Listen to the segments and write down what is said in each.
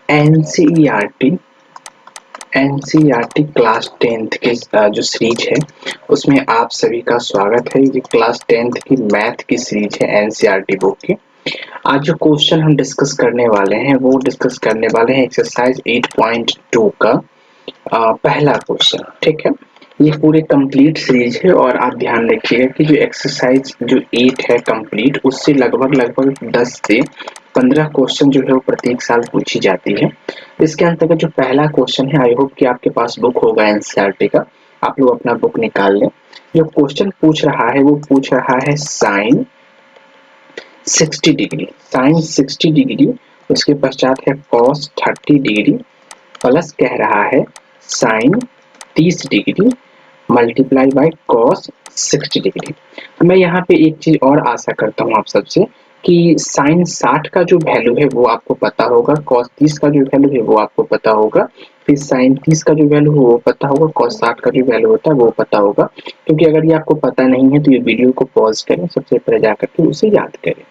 NCERT NCERT class 10th के जो series है उसमें आप सभी का स्वागत है। ये क्लास 10th की मैथ की सीरीज है एनसीईआरटी बुक की। आज जो क्वेश्चन हम डिस्कस करने वाले हैं वो डिस्कस करने वाले हैं एक्सरसाइज 8.2 का पहला क्वेश्चन। ठीक है, ये पूरी कंप्लीट सीरीज है और आप ध्यान रखिएगा कि जो एक्सरसाइज जो 8 है कंप्लीट, उससे लगभग 10 से 15 क्वेश्चन जो है वो प्रत्येक साल पूछी जाती है। इसके अंतर्गत जो पहला क्वेश्चन है, आई होप कि आपके पास बुक होगा एनसीईआरटी का, आप लोग अपना बुक निकाल लें। जो क्वेश्चन पूछ रहा है वो पूछ रहा है साइन 60 डिग्री, साइन 60 डिग्री, उसके पश्चात है कॉस 30 डिग्री प्लस कह रहा है sine 30 degree multiply by cos 60 degree. मैं यहाँ पे एक चीज और आशा करता हूँ आप सबसे कि साइन 60 का जो वैल्यू है वो आपको पता होगा, कॉस 30 का जो वैल्यू है वो आपको पता होगा, फिर साइन 30 का जो वैल्यू है वो पता होगा, कॉस 60 का जो वैल्यू होता है वो पता होगा। क्योंकि अगर ये आपको पता नहीं है तो ये वीडियो को पॉज करें, सबसे पहले जाकर के उसे याद करें।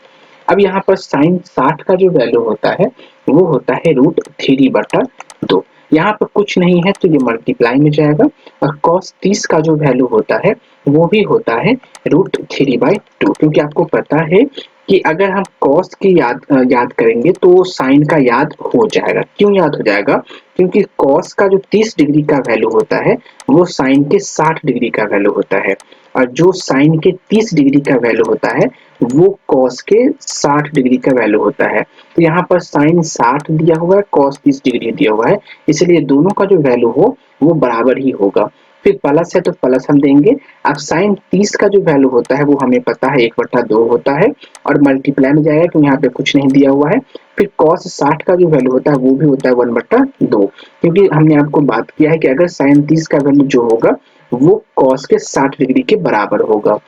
अब यहाँ पर साइन 60 का जो वैल्यू होता है वो होता है √3/2। यहाँ पर कुछ नहीं है तो ये मल्टीप्लाई में जाएगा, और cos 30 का जो वैल्यू होता है वो भी होता है √3/2। क्योंकि आपको पता है कि अगर हम cos की याद करेंगे तो साइन का याद हो जाएगा। क्यों याद हो जाएगा? क्योंकि cos का जो 30 डिग्री का वैल्यू होता है वो साइन के 60 डिग्री का वैल्यू होता है, और जो साइन के 30 डिग्री का वैल्यू होता है वो कॉस के 60 डिग्री का वैल्यू होता है। तो यहाँ पर साइन 60 दिया हुआ है, कॉस 30 डिग्री दिया हुआ है, इसलिए दोनों का जो वैल्यू हो वो बराबर ही होगा। फिर प्लस है तो प्लस हम देंगे। अब साइन 30 का जो वैल्यू होता है वो हमें पता है 1/2 होता है, और मल्टीप्लाई में जाएगा क्योंकि यहाँ पे कुछ नहीं दिया हुआ है। फिर कॉस 60 का जो वैल्यू होता है वो भी होता है 1/2, क्योंकि हमने आपको बात किया है कि अगर साइन 30 का वैल्यू जो होगा वो कॉस के 60 डिग्री के बराबर होगा।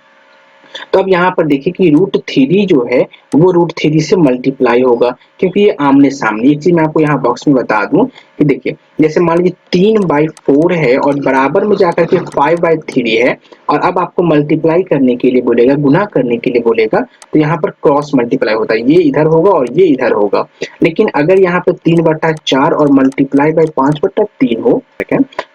तो अब यहाँ पर देखिए कि √3 जो है वो √3 से मल्टीप्लाई होगा, क्योंकि ये आमने सामने। एक चीज मैं आपको यहाँ बॉक्स में बता दूं कि देखिए, जैसे मान लीजिए 3/4 है और बराबर में जाकर के 5/3 है, और अब आपको मल्टीप्लाई करने के लिए बोलेगा, गुना करने के लिए बोलेगा, तो यहाँ पर क्रॉस मल्टीप्लाई होता है, ये इधर होगा और ये इधर होगा। लेकिन अगर यहाँ पर 3/4 और मल्टीप्लाई बाय 5/3 हो,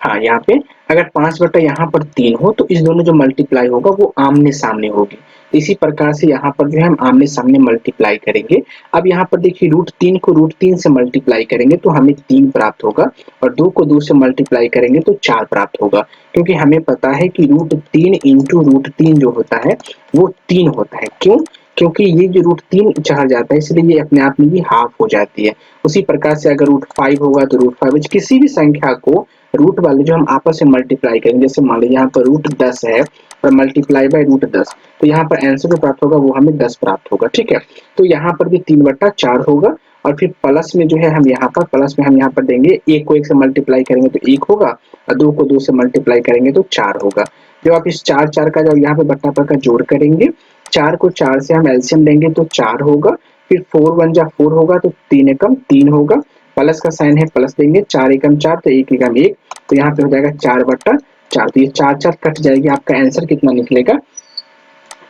हाँ यहाँ पे अगर 5 यहाँ पर 3 हो तो इस दोनों जो मल्टीप्लाई होगा वो आमने सामने होगी। इसी प्रकार से यहाँ पर जो है हम आमने सामने मल्टीप्लाई करेंगे। अब यहाँ पर देखिए √3 को √3 से मल्टीप्लाई करेंगे तो हमें 3 प्राप्त होगा, और 2 को 2 से मल्टीप्लाई करेंगे तो 4 प्राप्त होगा। क्योंकि हमें पता है कि √3 इंटू √3 जो होता है वो 3 होता है। क्यों? क्योंकि ये जो √3 चढ़ जाता है इसलिए ये अपने आप में ही हाफ हो जाती है। उसी प्रकार से अगर √5 होगा तो √5 किसी भी संख्या को रूट वाले जो हम आपस में मल्टीप्लाई करेंगे, जैसे मान लीजिए यहाँ पर √10 है और मल्टीप्लाई बाय √10, तो यहाँ पर आंसर जो प्राप्त होगा वो हमें 10 प्राप्त होगा। ठीक है, तो यहाँ पर भी 3/4 होगा, और फिर प्लस में जो है हम यहाँ पर देंगे, 1 को 1 से मल्टीप्लाई करेंगे तो 1 होगा, और 2 को 2 से मल्टीप्लाई करेंगे तो 4 होगा। जब आप इस 4 का जब यहाँ पे बट्टा पर का जोड़ करेंगे, 4 को 4 से हम एलसीएम लेंगे तो 4 होगा, फिर 4 1 जा 4 होगा तो 3 एकम 3 होगा, प्लस का साइन है प्लस देंगे, 4 एकम 4 तो 1 एकम 1, तो यहाँ पे हो जाएगा 4/4। तो ये 4 कट जाएगी, आपका आंसर कितना निकलेगा?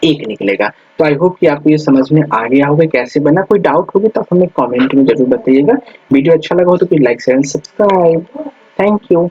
1 निकलेगा। तो आई होप कि आपको ये समझ में आ गया होगा कैसे बना। कोई डाउट होगी तो आप हमें कमेंट में जरूर बताइएगा। वीडियो अच्छा लगा हो तो please like share and subscribe. Thank you.